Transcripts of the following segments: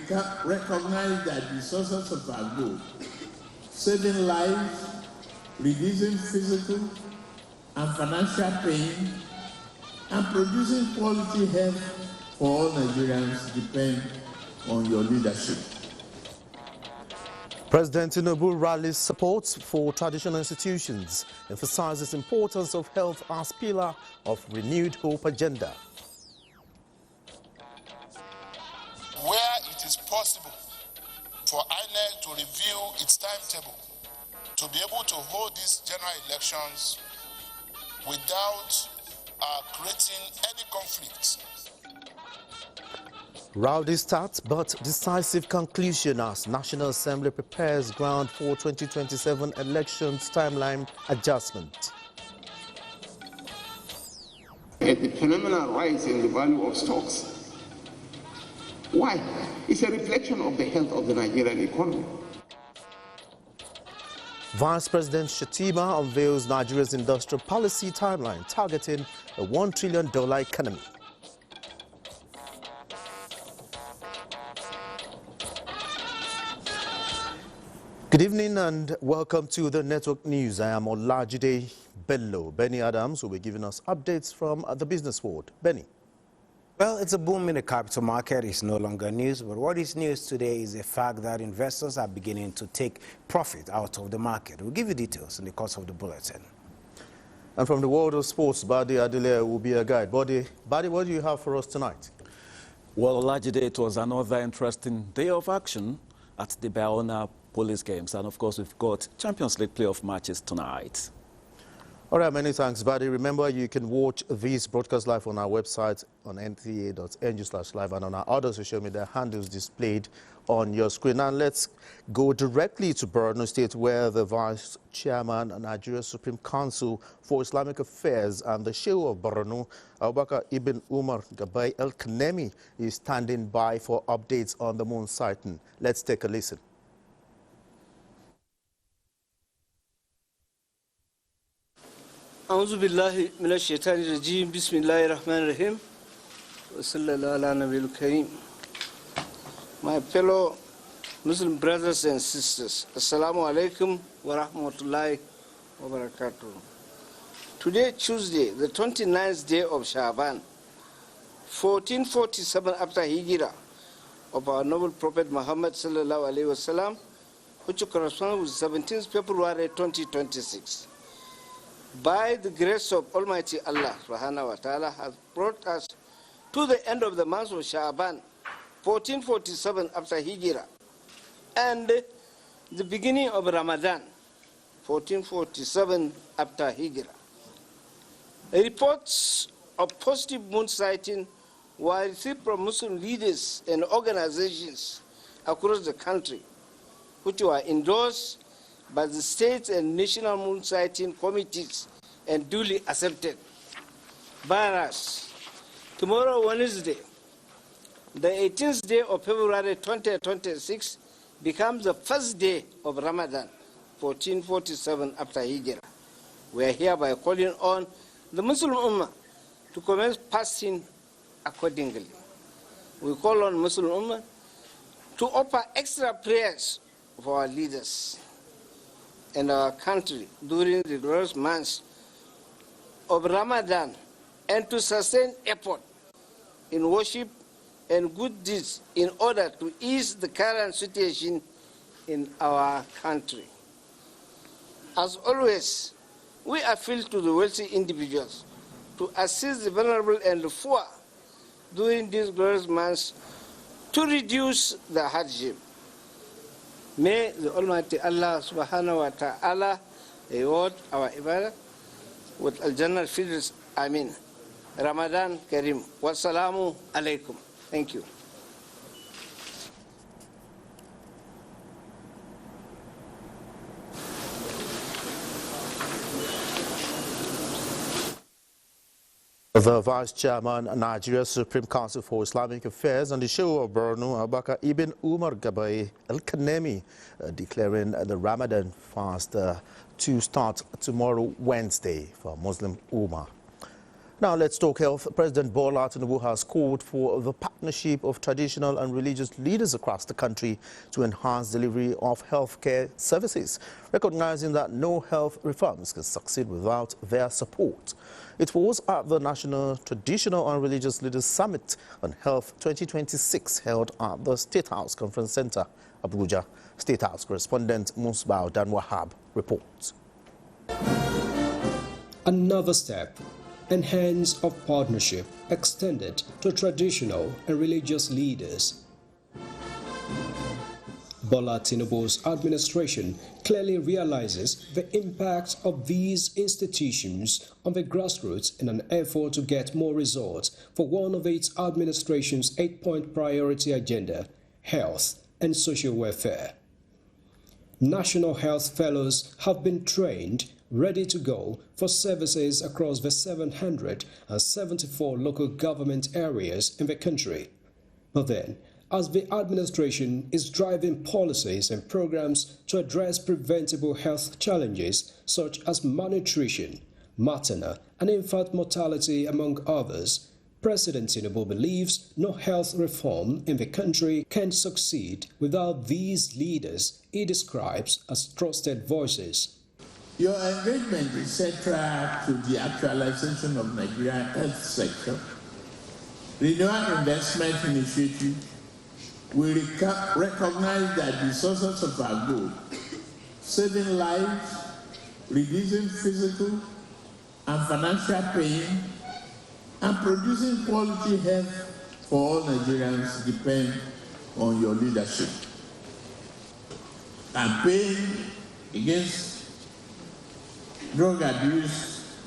recognize that the sources of our good, saving lives, reducing physical and financial pain, and producing quality health for all Nigerians depend on your leadership. President Tinubu rallies support for traditional institutions, emphasizes importance of health as pillar of renewed hope agenda. Where it is possible for INEC to review its timetable to be able to hold these general elections without creating any conflict. Rowdy start but decisive conclusion as National Assembly prepares ground for 2027 elections timeline adjustment. A phenomenal rise in the value of stocks. Why? It's a reflection of the health of the Nigerian economy. Vice President Shatima unveils Nigeria's industrial policy timeline targeting a $1 trillion economy. Good evening and welcome to the Network News. I am Olajide Bello. Benny Adams will be giving us updates from the business world. Benny. Well, it's a boom in the capital market. It's no longer news, but what is news today is the fact that investors are beginning to take profit out of the market. We'll give you details in the course of the bulletin. And from the world of sports, Badi Adile will be a guide. Badi, what do you have for us tonight? Well, Olajide, it was another interesting day of action at the Bayona Police Games. And of course, we've got Champions League playoff matches tonight. All right, many thanks, Buddy. Remember, you can watch this broadcast live on our website on nta.ng/live and on our other social media handles displayed on your screen. Now, let's go directly to Borno State, where the Vice Chairman of Nigeria's Supreme Council for Islamic Affairs and the Sheikh of Borno, Abubakar Ibn Umar Gabai El-Kanemi, is standing by for updates on the moon sighting. Let's take a listen. أعوذ بالله من الشيطان الرجيم بسم الله الرحمن الرحيم وصلى الله على النبي الكريم. My fellow Muslim brothers and sisters, Assalamu alaikum wa rahmatullahi wa barakatuh. Today, Tuesday, the 29th day of Shaban, 1447 after Hijrah of our noble Prophet Muhammad sallallahu alaihi wasallam, which corresponds with 17th February 2026. By the grace of Almighty Allah subhanahu wa ta'ala has brought us to the end of the month of Sha'ban, 1447 after Hijrah, and the beginning of Ramadan, 1447 after Hijrah. Reports of positive moon sighting were received from Muslim leaders and organizations across the country, which were endorsed by the state and national moon sighting committees and duly accepted. Whereas tomorrow, Wednesday, the 18th day of February 2026, becomes the first day of Ramadan, 1447 after Hijrah. We are hereby calling on the Muslim Ummah to commence fasting accordingly. We call on Muslim Ummah to offer extra prayers for our leaders and our country during the glorious months of Ramadan, and to sustain effort in worship and good deeds in order to ease the current situation in our country. As always, we appeal to the wealthy individuals to assist the vulnerable and the poor during these glorious months to reduce the hardship. May the Almighty Allah subhanahu wa ta'ala reward our ibadah with Al-Jannah Firdaus. Amin. Ramadan Kareem. Wassalamu alaikum. Thank you. The Vice Chairman of Nigeria's Supreme Council for Islamic Affairs and the Sheikh of Borno, Abubakar Ibn Umar Gabai El-Kanemi, declaring the Ramadan fast to start tomorrow, Wednesday, for Muslim Ummah. Now let's talk health. President Bola Tinubu has called for the partnership of traditional and religious leaders across the country to enhance delivery of healthcare services, recognizing that no health reforms can succeed without their support. It was at the National Traditional and Religious Leaders Summit on Health 2026 held at the State House Conference Center, Abuja. State House correspondent Musbao Danwahab reports. Another step, enhance of partnership extended to traditional and religious leaders. Bola Tinubu's administration clearly realizes the impact of these institutions on the grassroots in an effort to get more results for one of its administration's 8-point priority agenda, health and social welfare. National health fellows have been trained, ready to go for services across the 774 local government areas in the country. But then, as the administration is driving policies and programs to address preventable health challenges such as malnutrition, maternal and infant mortality, among others, President Tinubu believes no health reform in the country can succeed without these leaders he describes as trusted voices. Your engagement is central to the actualization of Nigerian health sector. Renewal Investment Initiative will recognize that the sources of our goal, saving lives, reducing physical and financial pain, and producing quality health for all Nigerians depend on your leadership. Campaign against drug abuse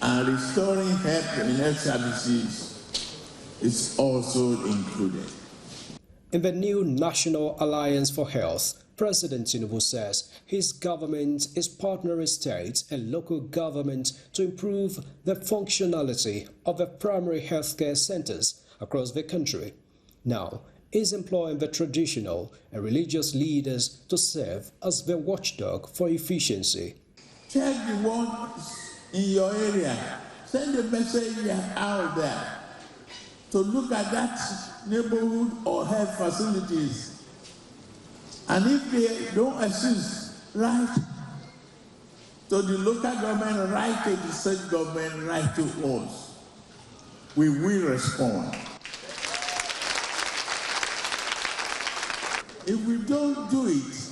and restoring health in health services is also included. In the new National Alliance for Health, President Tinubu says his government is partnering states and local government to improve the functionality of the primary healthcare centers across the country. Now, he's employing the traditional and religious leaders to serve as the watchdog for efficiency. Check the ones in your area. Send a message out there to look at that neighborhood or health facilities. And if they don't assist, write to the local government, write to the state government, write to us. We will respond. If we don't do it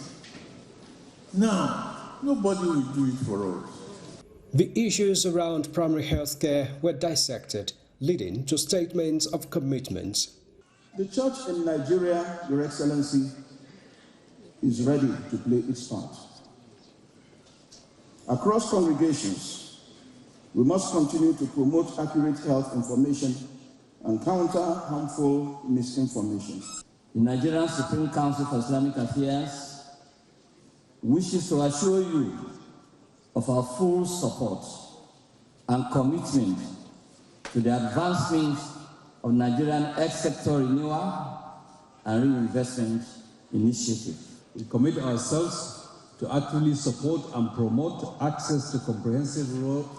now, nobody will do it for us. The issues around primary health care were dissected, leading to statements of commitment. The church in Nigeria, Your Excellency, is ready to play its part. Across congregations, we must continue to promote accurate health information and counter harmful misinformation. The Nigerian Supreme Council for Islamic Affairs wishes to assure you of our full support and commitment to the advancement of Nigerian health sector renewal and reinvestment initiative. We commit ourselves to actively support and promote access to comprehensive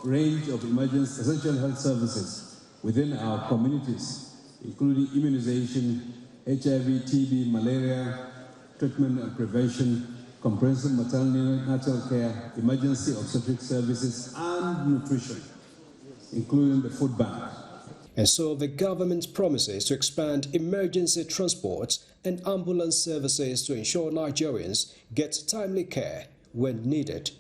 range of emergency essential health services within our communities, including immunization, HIV, TB, malaria, treatment and prevention, comprehensive maternal natal care, emergency obstetric services, and nutrition, including the food bank. And so the government promises to expand emergency transport and ambulance services to ensure Nigerians get timely care when needed.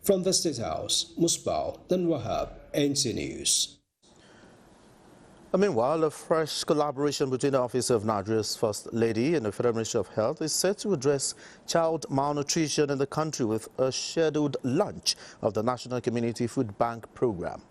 From the State House, Musbao Danwahab, NTA News. Meanwhile, a fresh collaboration between the Office of Nigeria's First Lady and the Federal Ministry of Health is set to address child malnutrition in the country with a scheduled launch of the National Community Food Bank Program.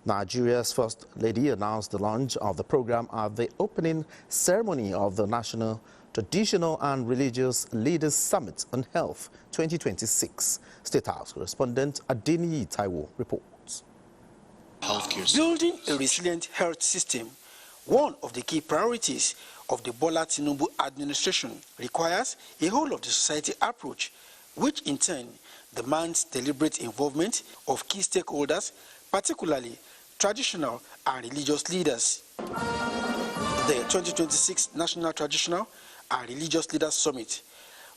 Nigeria's First Lady announced the launch of the program at the opening ceremony of the National Traditional and Religious Leaders Summit on Health 2026. State House correspondent Adeniyi Taiwo reports. Building a resilient health system, one of the key priorities of the Bola Tinubu administration, requires a whole-of-the-society approach, which in turn demands deliberate involvement of key stakeholders, particularly traditional and religious leaders. The 2026 National Traditional and Religious Leaders Summit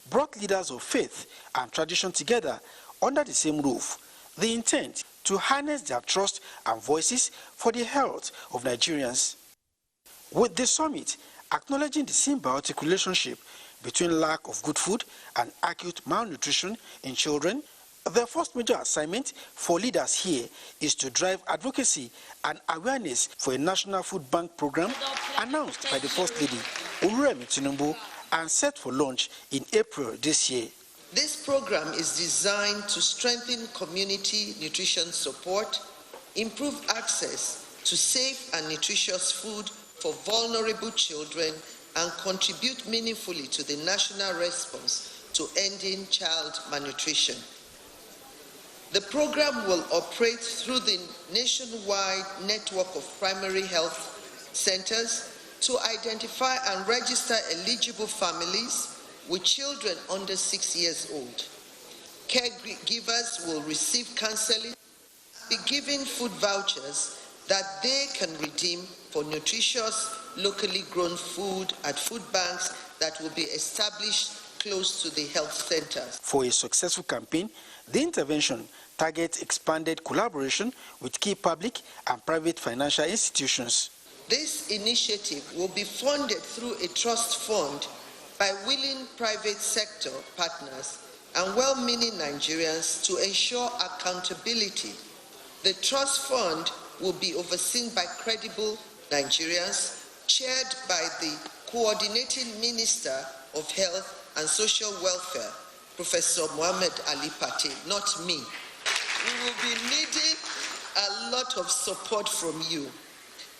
brought leaders of faith and tradition together under the same roof. The intent to harness their trust and voices for the health of Nigerians. With the summit acknowledging the symbiotic relationship between lack of good food and acute malnutrition in children, the first major assignment for leaders here is to drive advocacy and awareness for a national food bank program announced by the First Lady, Tinubu, and set for launch in April this year. This program is designed to strengthen community nutrition support, improve access to safe and nutritious food for vulnerable children, and contribute meaningfully to the national response to ending child malnutrition. The program will operate through the nationwide network of primary health centers to identify and register eligible families with children under 6 years old. Caregivers will receive counseling, be given food vouchers that they can redeem for nutritious, locally grown food at food banks that will be established close to the health centers. For a successful campaign, the intervention targets expanded collaboration with key public and private financial institutions. This initiative will be funded through a trust fund by willing private sector partners and well-meaning Nigerians to ensure accountability. The trust fund will be overseen by credible Nigerians, chaired by the Coordinating Minister of Health and Social Welfare, Professor Mohammed Ali Pate, not me. We will be needing a lot of support from you,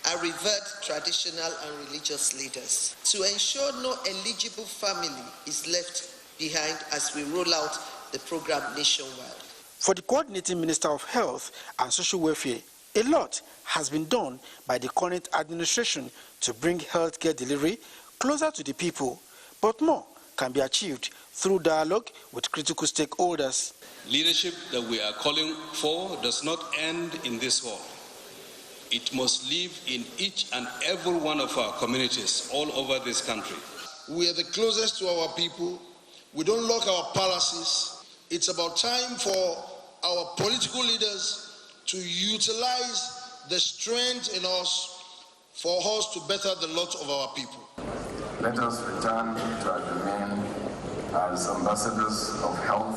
our revered traditional and religious leaders, to ensure no eligible family is left behind as we roll out the program nationwide. For the Coordinating Minister of Health and Social Welfare, a lot has been done by the current administration to bring healthcare delivery closer to the people, but more can be achieved through dialogue with critical stakeholders. Leadership that we are calling for does not end in this hall. It must live in each and every one of our communities all over this country. We are the closest to our people. We don't lock our palaces. It's about time for our political leaders to utilize the strength in us for us to better the lot of our people. Let us return to our domain as ambassadors of health,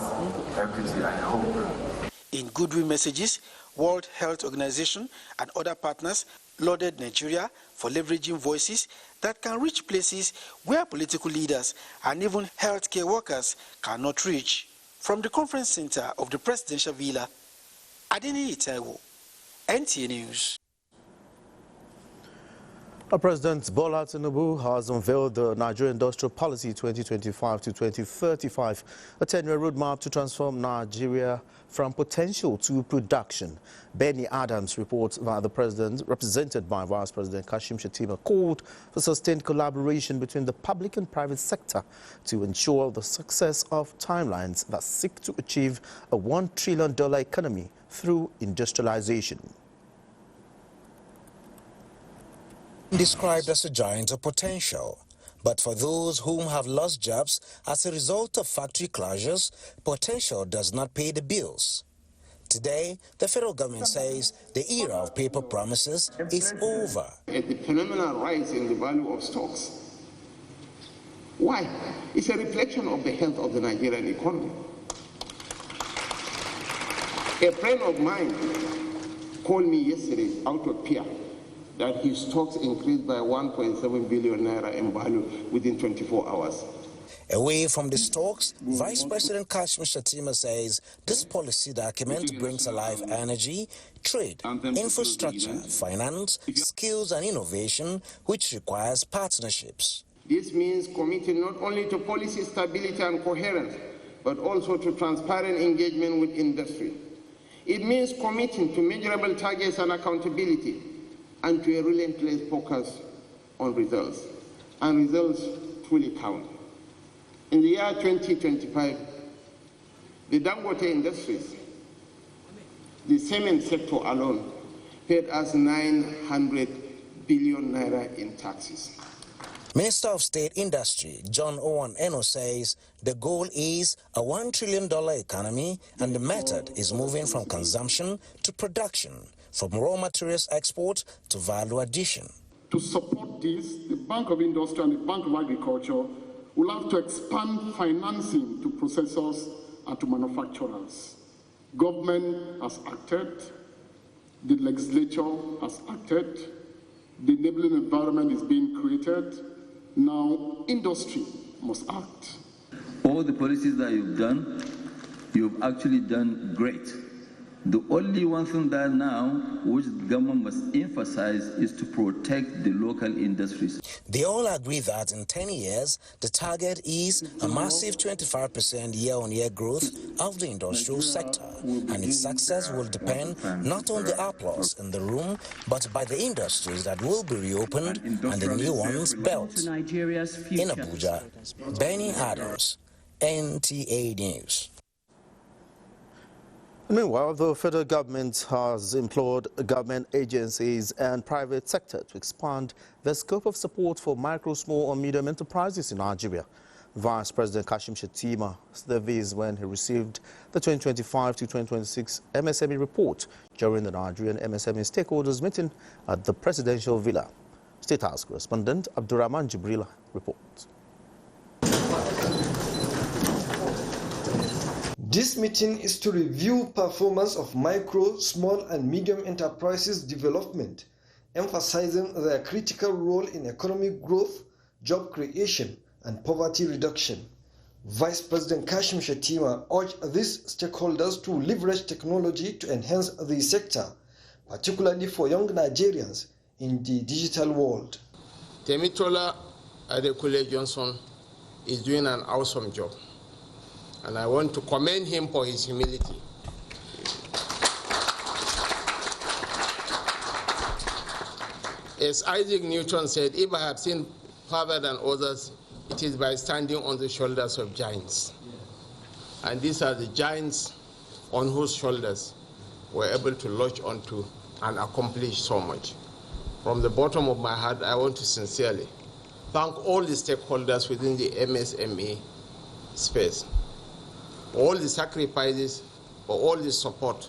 equity, and hope. In goodwill messages, World Health Organization and other partners lauded Nigeria for leveraging voices that can reach places where political leaders and even healthcare workers cannot reach. From the conference center of the presidential villa, Adeniyi Taiwo, NTA News. President Bola Tinubu has unveiled the Nigerian Industrial Policy 2025 to 2035, a 10-year roadmap to transform Nigeria from potential to production. Benny Adams reports that the president, represented by Vice President Kashim Shettima, called for sustained collaboration between the public and private sector to ensure the success of timelines that seek to achieve a $1 trillion economy through industrialization. Described as a giant of potential. But for those whom have lost jobs as a result of factory closures, potential does not pay the bills. Today, the federal government says the era of paper promises is over. A phenomenal rise in the value of stocks. Why? It's a reflection of the health of the Nigerian economy. A friend of mine called me yesterday out of fear that his stocks increased by 1.7 billion naira in value within 24 hours. Away from the stocks, Vice President Kashim Shettima says this policy document brings alive energy, trade, infrastructure, finance, skills and innovation, which requires partnerships. This means committing not only to policy stability and coherence, but also to transparent engagement with industry. It means committing to measurable targets and accountability, and to a relentless focus on results. And results truly count. In the year 2025, the Dangote Industries, the cement sector alone, paid us $900 billion naira in taxes. Minister of State Industry John Owen Eno says the goal is a $1 trillion economy and the method is moving from consumption to production, from raw materials export to value addition. To support this, the Bank of Industry and the Bank of Agriculture will have to expand financing to processors and to manufacturers. Government has acted, the legislature has acted, the enabling environment is being created. Now, industry must act. All the policies that you've actually done great. The only one thing that now, which the government must emphasize, is to protect the local industries. They all agree that in 10 years, the target is a massive 25% year-on-year growth of the industrial sector, and its success will depend not on the applause in the room, but by the industries that will be reopened and the new ones built. In Abuja, Benny Adams, NTA News. Meanwhile, the federal government has implored government agencies and private sector to expand the scope of support for micro, small and medium enterprises in Nigeria. Vice President Kashim Shettima said this when he received the 2025 to 2026 MSME report during the Nigerian MSME stakeholders meeting at the Presidential Villa. State House correspondent Abdurrahman Jibrila reports. This meeting is to review performance of micro, small and medium enterprises development, emphasizing their critical role in economic growth, job creation and poverty reduction. Vice President Kashim Shettima urged these stakeholders to leverage technology to enhance the sector, particularly for young Nigerians in the digital world. Temitola Adekule Johnson is doing an awesome job, and I want to commend him for his humility. As Isaac Newton said, if I have seen further than others, it is by standing on the shoulders of giants. And these are the giants on whose shoulders we're able to latch onto and accomplish so much. From the bottom of my heart, I want to sincerely thank all the stakeholders within the MSME space, for all the sacrifices, for all the support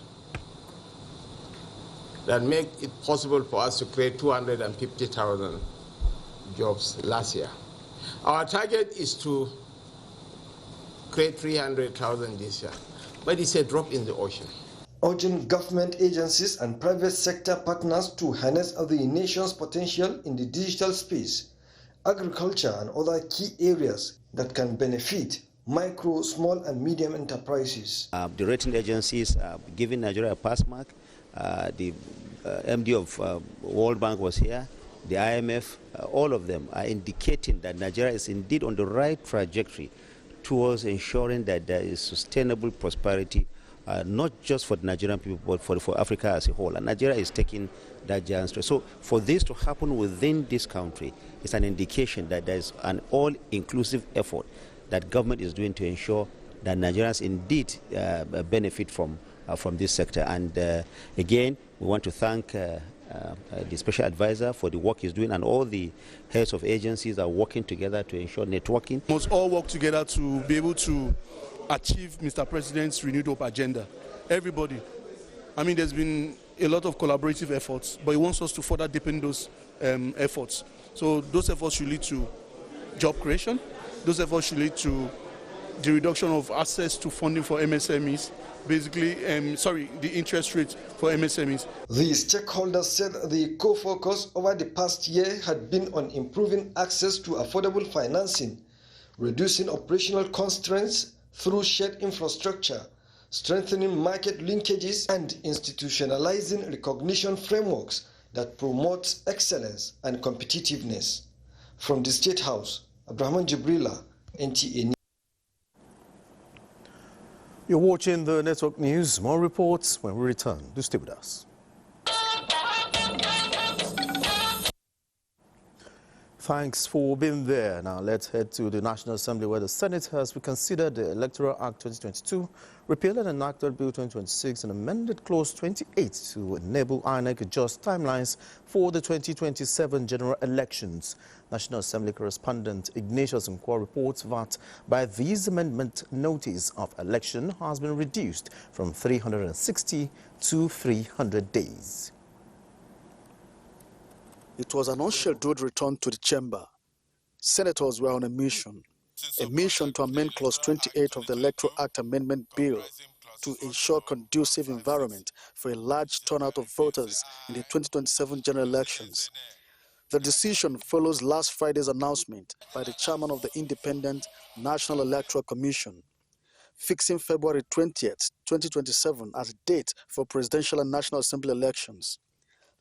that make it possible for us to create 250,000 jobs last year. Our target is to create 300,000 this year, but it's a drop in the ocean. Urging government agencies and private sector partners to harness the nation's potential in the digital space, agriculture and other key areas that can benefit micro, small and medium enterprises. The rating agencies are giving Nigeria a pass mark. The MD of World Bank was here. The IMF, all of them are indicating that Nigeria is indeed on the right trajectory towards ensuring that there is sustainable prosperity, not just for the Nigerian people, but for Africa as a whole. And Nigeria is taking that giant step. So for this to happen within this country, it's an indication that there is an all-inclusive effort that government is doing to ensure that Nigerians indeed benefit from this sector. And again, we want to thank the special advisor for the work he's doing, and all the heads of agencies are working together to ensure networking. We must all work together to be able to achieve Mr. President's renewed hope agenda. Everybody. I mean, there's been a lot of collaborative efforts, but he wants us to further deepen those efforts. So those efforts should lead to job creation. Those efforts should lead to the reduction of access to funding for MSMEs, basically, the interest rates for MSMEs. The stakeholders said the core focus over the past year had been on improving access to affordable financing, reducing operational constraints through shared infrastructure, strengthening market linkages, and institutionalizing recognition frameworks that promote excellence and competitiveness. From the State House, Abdurrahman Jibrila, NTA News. You're watching the Network News. More reports when we return. Do stay with us. Thanks for being there. Now let's head to the National Assembly, where the Senate has reconsidered the Electoral Act 2022, repealed and enacted Bill 2026 and amended Clause 28 to enable INEC adjust timelines for the 2027 general elections. National Assembly correspondent Ignatius Nkwo reports that by these amendment, notice of election has been reduced from 360 to 300 days. It was an unscheduled return to the chamber. Senators were on a mission to amend Clause 28 of the Electoral Act Amendment Bill to ensure conducive environment for a large turnout of voters in the 2027 general elections. The decision follows last Friday's announcement by the chairman of the Independent National Electoral Commission, fixing February 20th, 2027 as a date for presidential and National Assembly elections.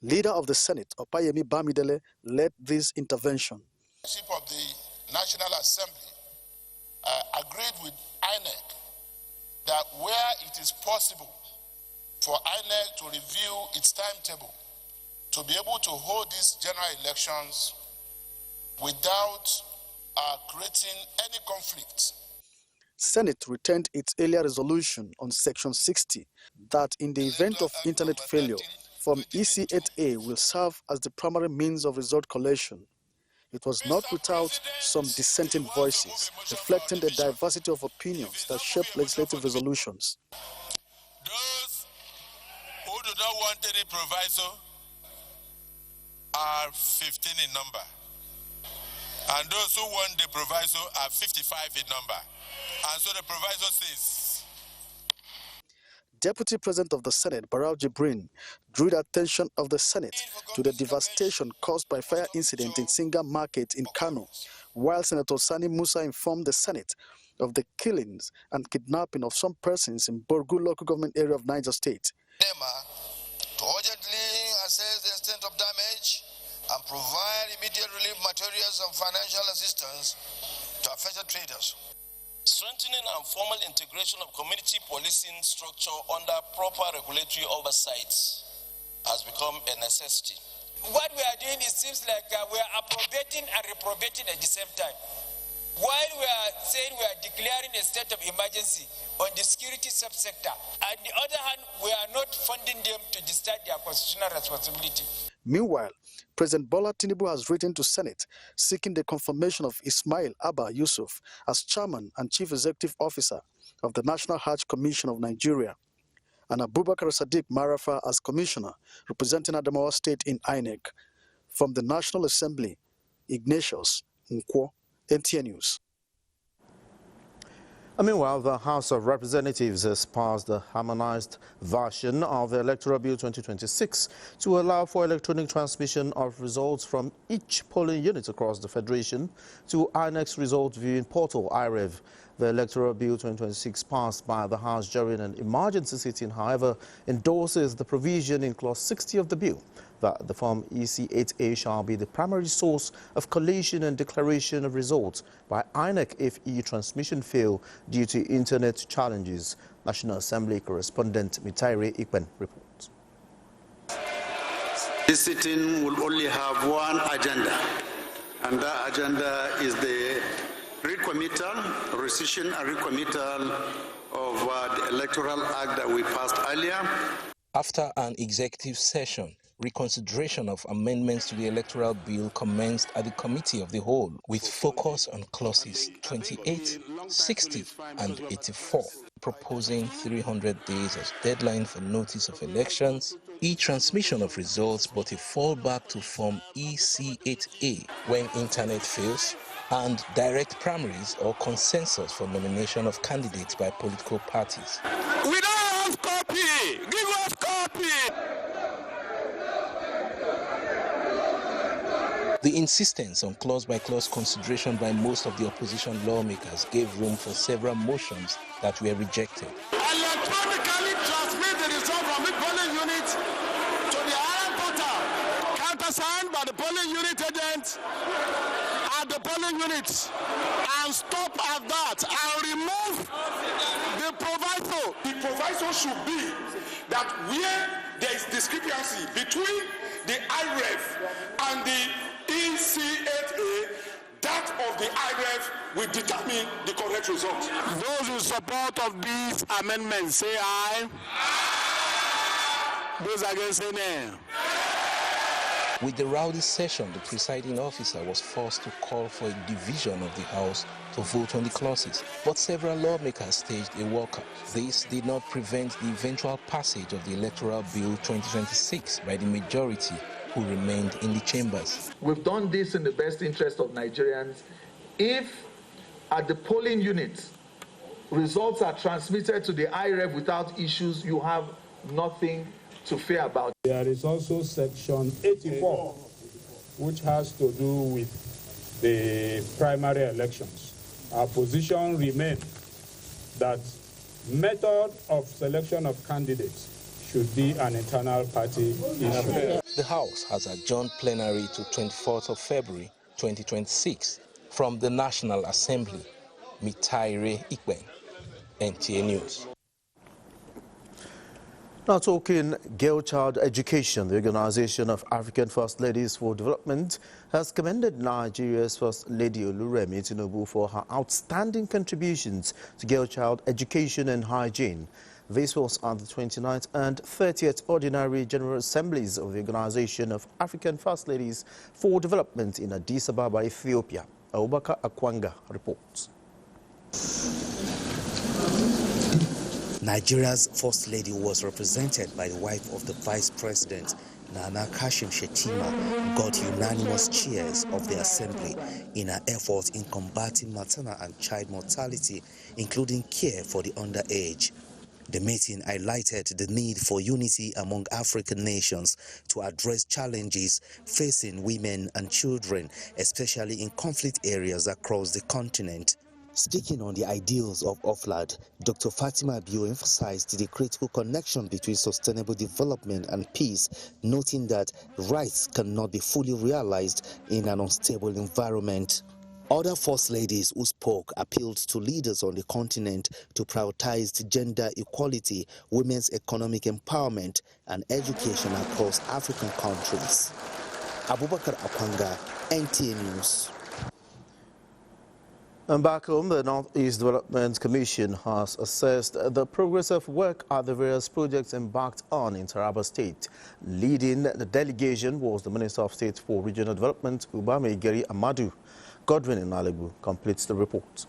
Leader of the Senate, Opayemi Bamidele, led this intervention. The leadership of the National Assembly agreed with INEC that where it is possible for INEC to review its timetable to be able to hold these general elections without creating any conflict. Senate retained its earlier resolution on Section 60 that in the event of internet failure, Form EC8A will serve as the primary means of result collation. It was not without some dissenting voices, reflecting the diversity of opinions that shape legislative resolutions. Those who do not want any proviso are 15 in number, and those who want the proviso are 55 in number. And so the proviso says, Deputy President of the Senate, Barau Jibrin, drew the attention of the Senate to the devastation caused by fire incident in Singa Market in Kano, while Senator Sani Musa informed the Senate of the killings and kidnapping of some persons in Borgu local government area of Niger State. To urgently assess the extent of damage and provide immediate relief materials and financial assistance to affected traders. Strengthening and formal integration of community policing structure under proper regulatory oversight has become a necessity. What we are doing, it seems like we are appropriating and reprobating at the same time. While we are saying we are declaring a state of emergency on the security subsector, on the other hand, we are not funding them to discharge their constitutional responsibility. Meanwhile, President Bola Tinubu has written to Senate seeking the confirmation of Ismail Abba Yusuf as Chairman and Chief Executive Officer of the National Hajj Commission of Nigeria, and Abubakar Sadiq Marafa as Commissioner representing Adamawa State in INEC. From the National Assembly, Ignatius Nkwo, NTA News. Meanwhile, the House of Representatives has passed the harmonized version of the Electoral Bill 2026 to allow for electronic transmission of results from each polling unit across the Federation to INEC's result viewing portal, IREV. The Electoral Bill 2026 passed by the House during an emergency sitting, however, endorses the provision in Clause 60 of the bill that the Form EC8A shall be the primary source of collation and declaration of results by INEC if e-transmission fail due to internet challenges. National Assembly correspondent Mitaire Ikpen reports. This sitting will only have one agenda, and that agenda is the recommittal, rescission and recommittal of the Electoral Act that we passed earlier. After an executive session, reconsideration of amendments to the Electoral Bill commenced at the Committee of the Whole, with focus on clauses 28, 60 and 84, proposing 300 days as deadline for notice of elections, e-transmission of results but a fallback to Form EC8A when internet fails, and direct primaries or consensus for nomination of candidates by political parties. We don't have copy! Give us copy! The insistence on clause-by-clause consideration by most of the opposition lawmakers gave room for several motions that were rejected. Electronically transmit the result from the polling unit to the IREV portal, countersigned by the polling unit agent at the polling unit, and stop at that and remove the proviso. The proviso should be that where there is discrepancy between the IREV and the ECHA, that of the IRF will determine the correct result. Those in support of these amendments, say aye. Those against, say nay. With the rowdy session, the presiding officer was forced to call for a division of the House to vote on the clauses, but several lawmakers staged a walkout. This did not prevent the eventual passage of the Electoral Bill 2026 by the majority, who remained in the chambers. We've done this in the best interest of Nigerians. If at the polling units, results are transmitted to the IREF without issues, you have nothing to fear about. There is also section 84, which has to do with the primary elections. Our position remains that method of selection of candidates should be an internal party issue. The House has adjourned plenary to 24th of February 2026 from the National Assembly. Mitaire Ikben, NTA News. Now talking girl-child education, the Organization of African First Ladies for Development has commended Nigeria's First Lady Oluremi Tinubu for her outstanding contributions to girl-child education and hygiene. This was at the 29th and 30th Ordinary General Assemblies of the Organization of African First Ladies for Development in Addis Ababa, Ethiopia. Abubakar Akwanga reports. Nigeria's First Lady was represented by the wife of the Vice President, Nana Kashim Shettima, got unanimous cheers of the Assembly in her efforts in combating maternal and child mortality, including care for the underage. The meeting highlighted the need for unity among African nations to address challenges facing women and children, especially in conflict areas across the continent. Speaking on the ideals of OFLAD, Dr. Fatima Bio emphasized the critical connection between sustainable development and peace, noting that rights cannot be fully realized in an unstable environment. Other First Ladies who spoke appealed to leaders on the continent to prioritize gender equality, women's economic empowerment, and education across African countries. Abubakar Akwanga, NTA News. And back home, the Northeast Development Commission has assessed the progress of work at the various projects embarked on in Taraba State. Leading the delegation was the Minister of State for Regional Development, Ubamegeri Amadu. Godwin Inalebu completes the report.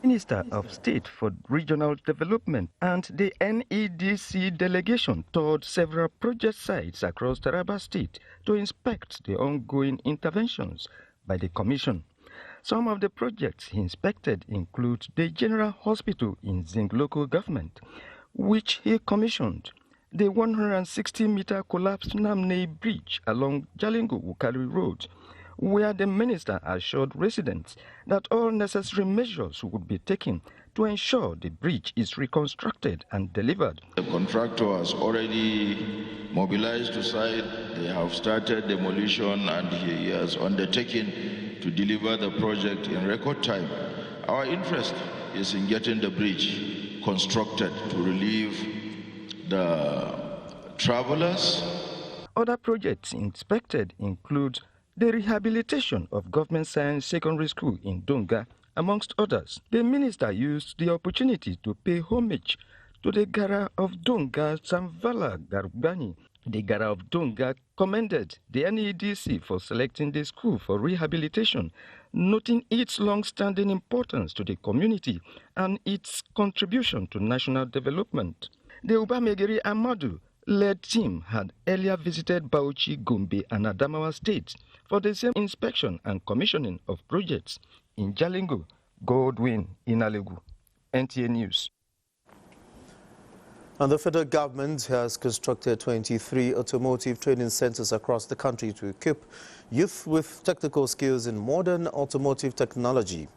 Minister of State for Regional Development and the NEDC delegation toured several project sites across Taraba State to inspect the ongoing interventions by the Commission. Some of the projects he inspected include the General Hospital in Zing local government, which he commissioned, the 160-meter collapsed Namney Bridge along Jalingo-Wukari Road, where the minister assured residents that all necessary measures would be taken to ensure the bridge is reconstructed and delivered. The contractor has already mobilized to site. They have started demolition and he has undertaken to deliver the project in record time. Our interest is in getting the bridge constructed to relieve the travelers. Other projects inspected include the rehabilitation of Government Science Secondary School in Donga, amongst others. The minister used the opportunity to pay homage to the Gara of Donga, Samvala Garbani. The Gara of Donga commended the NEDC for selecting the school for rehabilitation, noting its long-standing importance to the community and its contribution to national development. The Ubamegeri Amadu led team had earlier visited Bauchi, Gombe and Adamawa states for the same inspection and commissioning of projects. In Jalingo, Godwin Inalegu, NTA News. And the federal government has constructed 23 automotive training centers across the country to equip youth with technical skills in modern automotive technology.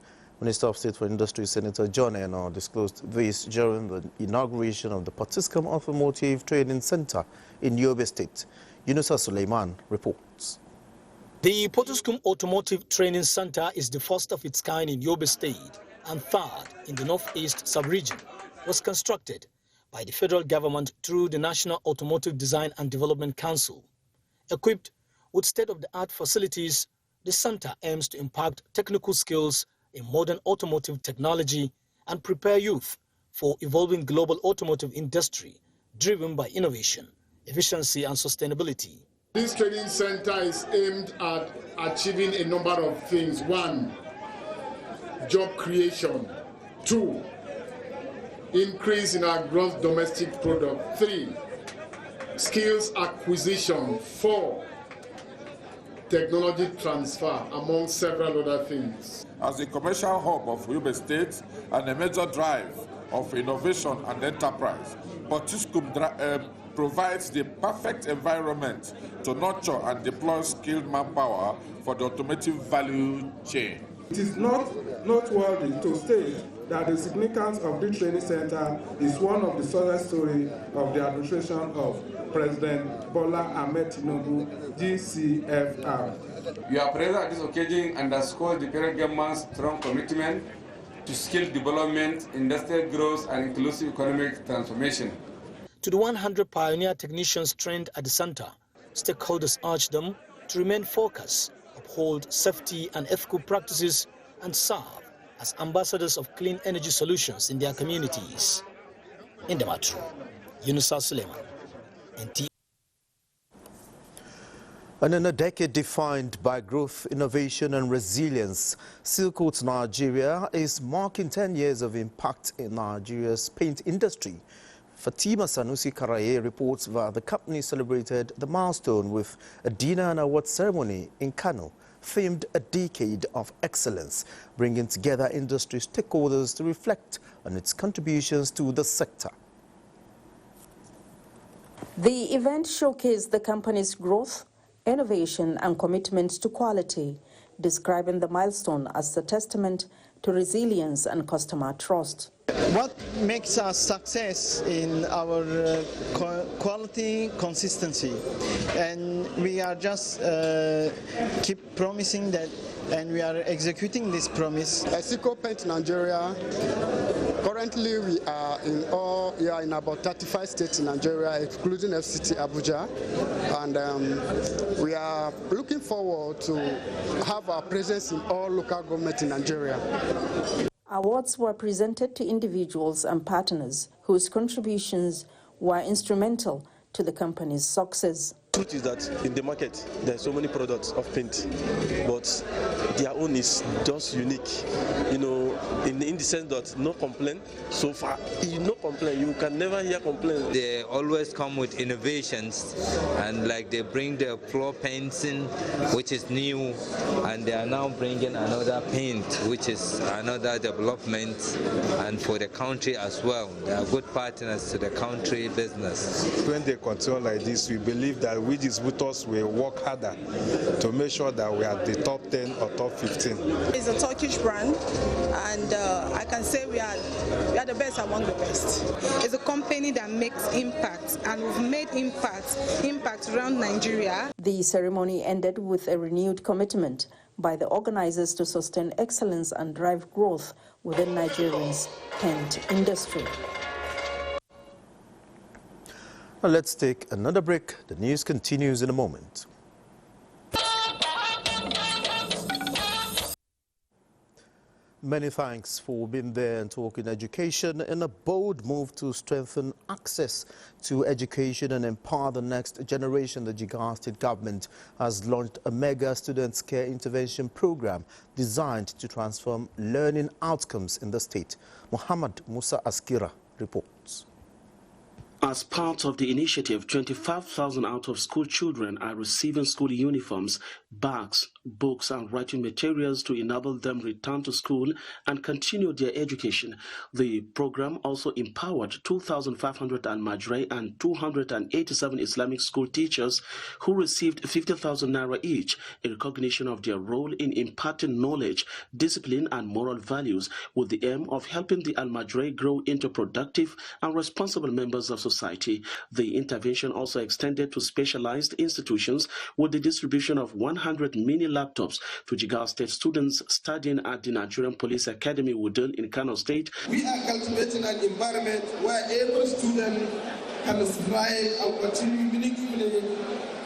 Minister of State for Industry, Senator John Eno, disclosed this during the inauguration of the Potiskum Automotive Training Center in Yobe State. Yunusa Suleiman reports. The Potiskum Automotive Training Center is the first of its kind in Yobe State and third in the Northeast sub-region. Was constructed by the federal government through the National Automotive Design and Development Council. Equipped With state-of-the-art facilities, the center aims to impact technical skills in modern automotive technology and prepare youth for evolving global automotive industry driven by innovation, efficiency and sustainability. This training center is aimed at achieving a number of things. 1, job creation. 2, increase in our gross domestic product. 3, skills acquisition. 4, technology transfer, among several other things. As a commercial hub of Yobe State and a major drive of innovation and enterprise, Potiskum provides the perfect environment to nurture and deploy skilled manpower for the automotive value chain. It is not noteworthy to state that the significance of this training center is one of the success stories of the administration of President Bola Ahmed Tinubu, GCFR. Your presence at this occasion underscores the federal government's strong commitment to skill development, industrial growth, and inclusive economic transformation. To the 100 pioneer technicians trained at the center, stakeholders urge them to remain focused, uphold safety and ethical practices, and serve as ambassadors of clean energy solutions in their communities. In the Metro, Yunusa Suleiman, NTA. And in a decade defined by growth, innovation and resilience, Silk Road Nigeria is marking 10 years of impact in Nigeria's paint industry. Fatima Sanusi Karaye reports that the company celebrated the milestone with a dinner and award ceremony in Kano, themed a decade of excellence, bringing together industry stakeholders to reflect on its contributions to the sector. The event showcased the company's growth, innovation and commitment to quality, describing the milestone as a testament to resilience and customer trust. What makes us success in our quality consistency, and we are just keep promising that, and we are executing this promise. Silk Paint Nigeria, currently we are in about 35 states in Nigeria, including FCT Abuja, and we are looking forward to have our presence in all local governments in Nigeria. Awards were presented to individuals and partners whose contributions were instrumental to the company's success. The truth is that in the market, there are so many products of paint, but their own is just unique. You know, in the sense that no complaint so far. No complaint. You can never hear complaint. They always come with innovations, and like they bring the floor painting, which is new, and they are now bringing another paint, which is another development, and for the country as well. They are good partners to the country business. When they continue like this, we believe that we distributors will work harder to make sure that we are the top 10 or top 15. It's a Turkish brand, and I can say we are the best among the best. It's a company that makes impact, and we've made impact around Nigeria. The ceremony ended with a renewed commitment by the organizers to sustain excellence and drive growth within Nigeria's paint industry. Well, let's take another break. The news continues in a moment. Many thanks for being there and talking education. In a bold move to strengthen access to education and empower the next generation, the Jigawa State government has launched a mega student care intervention program designed to transform learning outcomes in the state. Muhammad Musa Askira reports. As part of the initiative, 25,000 out-of-school children are receiving school uniforms, bags, books and writing materials to enable them return to school and continue their education. The program also empowered 2,500 Al-Majri and 287 Islamic school teachers who received 50,000 naira each in recognition of their role in imparting knowledge, discipline and moral values with the aim of helping the Al-Majri grow into productive and responsible members of society. The intervention also extended to specialized institutions with the distribution of 100 mini laptops to Jigawa State students studying at the Nigerian Police Academy Wudil in Kano State. We are cultivating an environment where every student can strive and continue meaningfully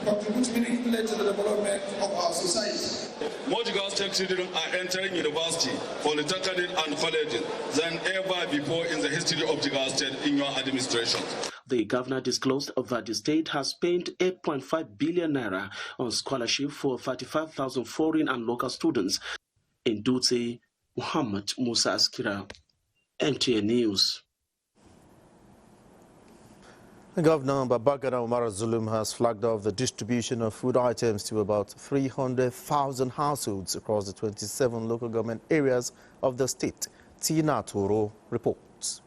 contribute meaningfully to the development of our society. More Jigawa State children are entering university, polytechnic and colleges than ever before in the history of Jigawa State in your administration. The governor disclosed that the state has spent 8.5 billion naira on scholarship for 35,000 foreign and local students. In Dutse, Muhammad Musa Askira, NTA News. Governor Babagana Umar Zulum has flagged off the distribution of food items to about 300,000 households across the 27 local government areas of the state. Tina Toro reports.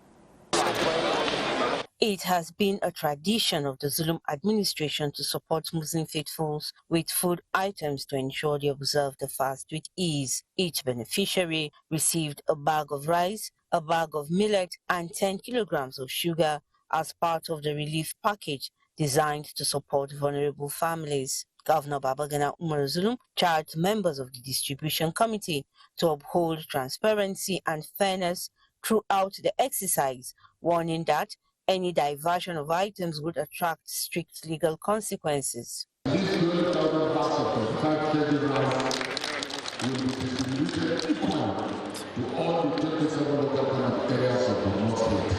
It has been a tradition of the Zulum administration to support Muslim faithfuls with food items to ensure they observe the fast with ease. Each beneficiary received a bag of rice, a bag of millet, and 10 kilograms of sugar as part of the relief package designed to support vulnerable families. Governor Babagana Umar Zulum charged members of the distribution committee to uphold transparency and fairness throughout the exercise, warning that any diversion of items would attract strict legal consequences. These 20,000 bags of 25 kg rice will be distributed equally to all the 27 local government areas of the North State.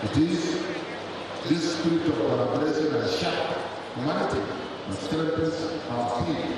It is this spirit of collaboration and shared humanity that strengthens our faith.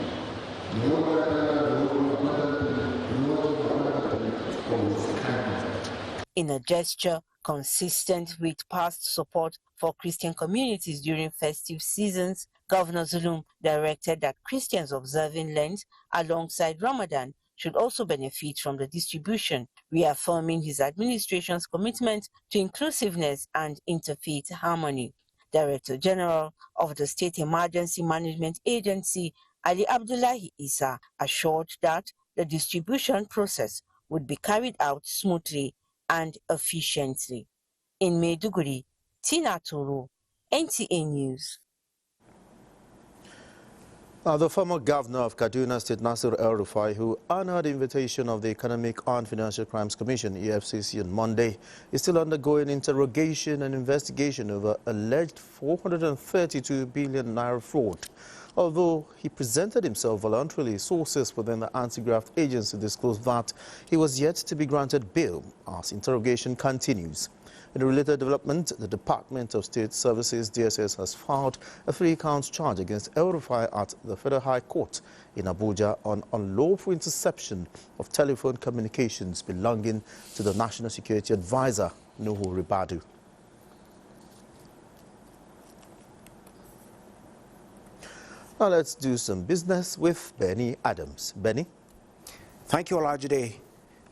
In a gesture consistent with past support for Christian communities during festive seasons, Governor Zulum directed that Christians observing Lent alongside Ramadan should also benefit from the distribution, reaffirming his administration's commitment to inclusiveness and interfaith harmony. Director General of the State Emergency Management Agency, Ali Abdullahi Isa, assured that the distribution process would be carried out smoothly and efficiently. In Maiduguri, Tina Toro, NTA News. The former governor of Kaduna State, Nasir El-Rufai, who honored the invitation of the Economic and Financial Crimes Commission, EFCC, on Monday, is still undergoing interrogation and investigation over alleged 432 billion naira fraud. Although he presented himself voluntarily, sources within the anti-graft agency disclosed that he was yet to be granted bail as interrogation continues. In a related development, the Department of State Services, DSS, has filed a 3-count charge against El-Rufai at the Federal High Court in Abuja on unlawful interception of telephone communications belonging to the National Security Advisor, Nuhu Ribadu. Now let's do some business with Benny Adams. Benny? Thank you, Olajide.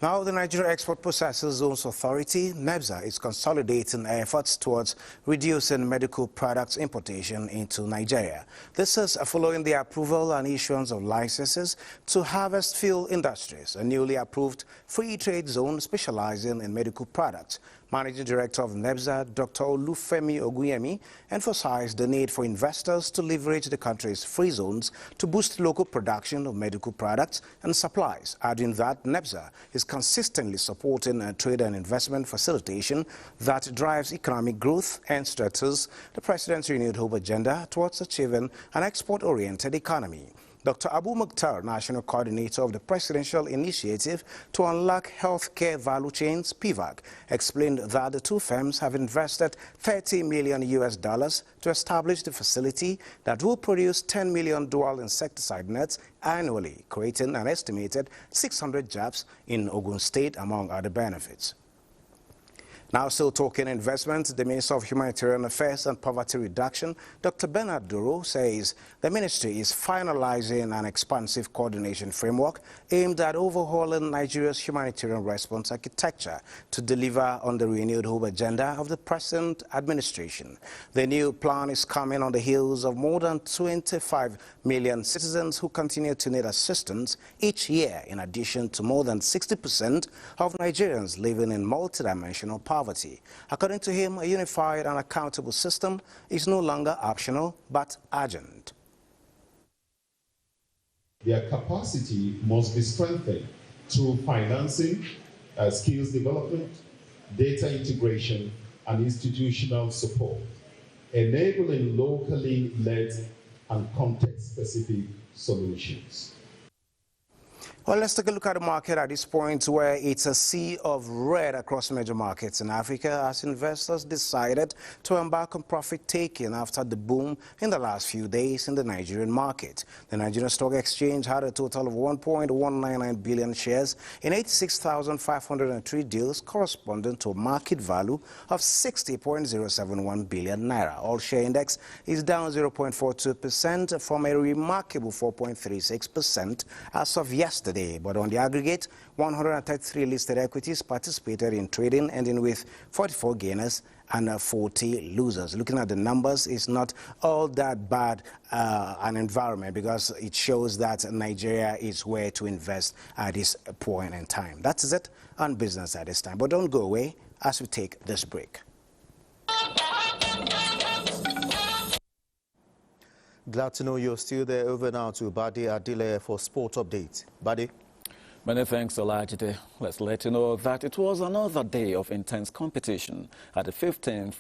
Now, the Nigeria Export Processors Zones Authority, NEBZA, is consolidating efforts towards reducing medical products importation into Nigeria. This is following the approval and issuance of licenses to Harvest Field Industries, a newly approved free trade zone specializing in medical products. Managing Director of NEBZA, Dr. Olufemi Oguyemi, emphasized the need for investors to leverage the country's free zones to boost local production of medical products and supplies, adding that NEBZA is consistently supporting trade and investment facilitation that drives economic growth and strengthens the President's renewed hope agenda towards achieving an export-oriented economy. Dr. Abu Mukhtar, National Coordinator of the Presidential Initiative to Unlock Healthcare Value Chains, PIVAC, explained that the two firms have invested $30 million to establish the facility that will produce 10 million dual insecticide nets annually, creating an estimated 600 jobs in Ogun State, among other benefits. Now, still talking investment, the Minister of Humanitarian Affairs and Poverty Reduction, Dr. Bernard Duro, says the ministry is finalizing an expansive coordination framework aimed at overhauling Nigeria's humanitarian response architecture to deliver on the renewed hope agenda of the present administration. The new plan is coming on the heels of more than 25 million citizens who continue to need assistance each year, in addition to more than 60% of Nigerians living in multidimensional poverty. According to him, a unified and accountable system is no longer optional but urgent. Their capacity must be strengthened through financing, skills development, data integration, and institutional support, enabling locally led and context-specific solutions. Well, let's take a look at the market at this point, where it's a sea of red across major markets in Africa as investors decided to embark on profit-taking after the boom in the last few days in the Nigerian market. The Nigerian Stock Exchange had a total of 1.199 billion shares in 86,503 deals, corresponding to a market value of 60.071 billion naira. All-share index is down 0.42% from a remarkable 4.36% as of yesterday. But on the aggregate, 133 listed equities participated in trading, ending with 44 gainers and 40 losers. Looking at the numbers, it's not all that bad an environment, because it shows that Nigeria is where to invest at this point in time. That is it on business at this time. But don't go away as we take this break. Glad to know you're still there. Over now to Badi Adile for Sport Update. Badi. Many thanks, Olajide. Let's let you know that it was another day of intense competition at the 15th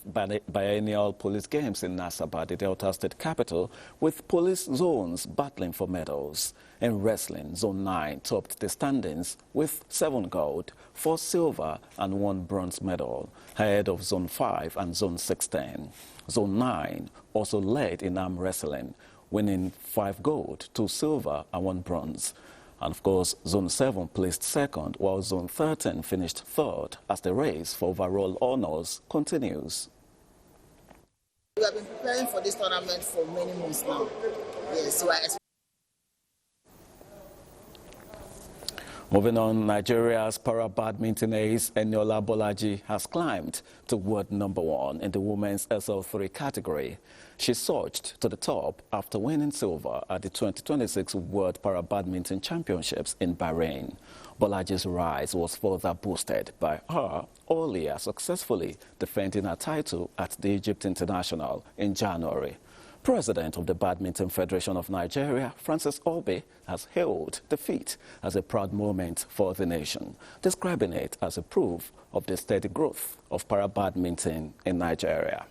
Biennial Police Games in Nasaba, the Delta State capital, with police zones battling for medals. In wrestling, Zone 9 topped the standings with 7 gold, 4 silver and 1 bronze medal, ahead of Zone 5 and Zone 16. Zone 9 also led in arm wrestling, winning 5 gold, 2 silver and 1 bronze. And of course, Zone 7 placed second, while Zone 13 finished third as the race for overall honors continues. We have been preparing for this tournament for many months now. Yes, so Moving on, Nigeria's para-badminton ace Eniola Bolaji has climbed to world #1 in the women's SL3 category. She surged to the top after winning silver at the 2026 World Para-Badminton Championships in Bahrain. Bolaji's rise was further boosted by her earlier successfully defending her title at the Egypt International in January. President of the Badminton Federation of Nigeria, Francis Obi, has hailed the feat as a proud moment for the nation, describing it as a proof of the steady growth of para-badminton in Nigeria.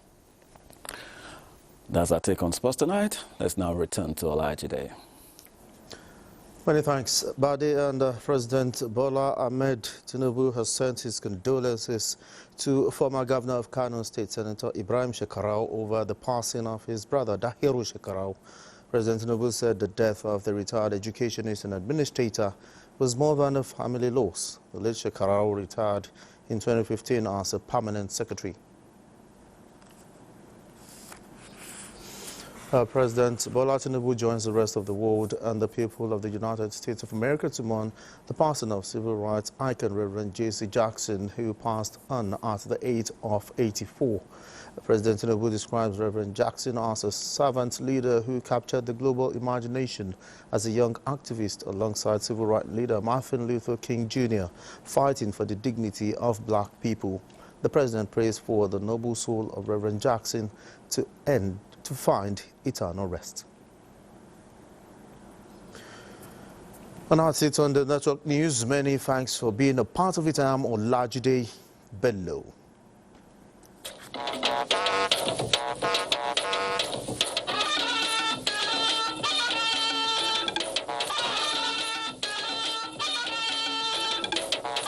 That's our take on sports tonight. Let's now return to Olajide. Many thanks, Badi. And President Bola Ahmed Tinubu has sent his condolences to former Governor of Kano State, Senator Ibrahim Shekarau, over the passing of his brother, Dahiru Shekarau. President Tinubu said the death of the retired educationist and administrator was more than a family loss. The late Shekarau retired in 2015 as a permanent secretary. President Bola Tinubu joins the rest of the world and the people of the United States of America to mourn the passing of civil rights icon Reverend J.C. Jackson, who passed on at the age of 84. President Tinubu describes Reverend Jackson as a servant leader who captured the global imagination as a young activist alongside civil rights leader Martin Luther King Jr., fighting for the dignity of black people. The president prays for the noble soul of Reverend Jackson to find eternal rest. And that's it on the network news. Many thanks for being a part of it. I'm Olajide Bello.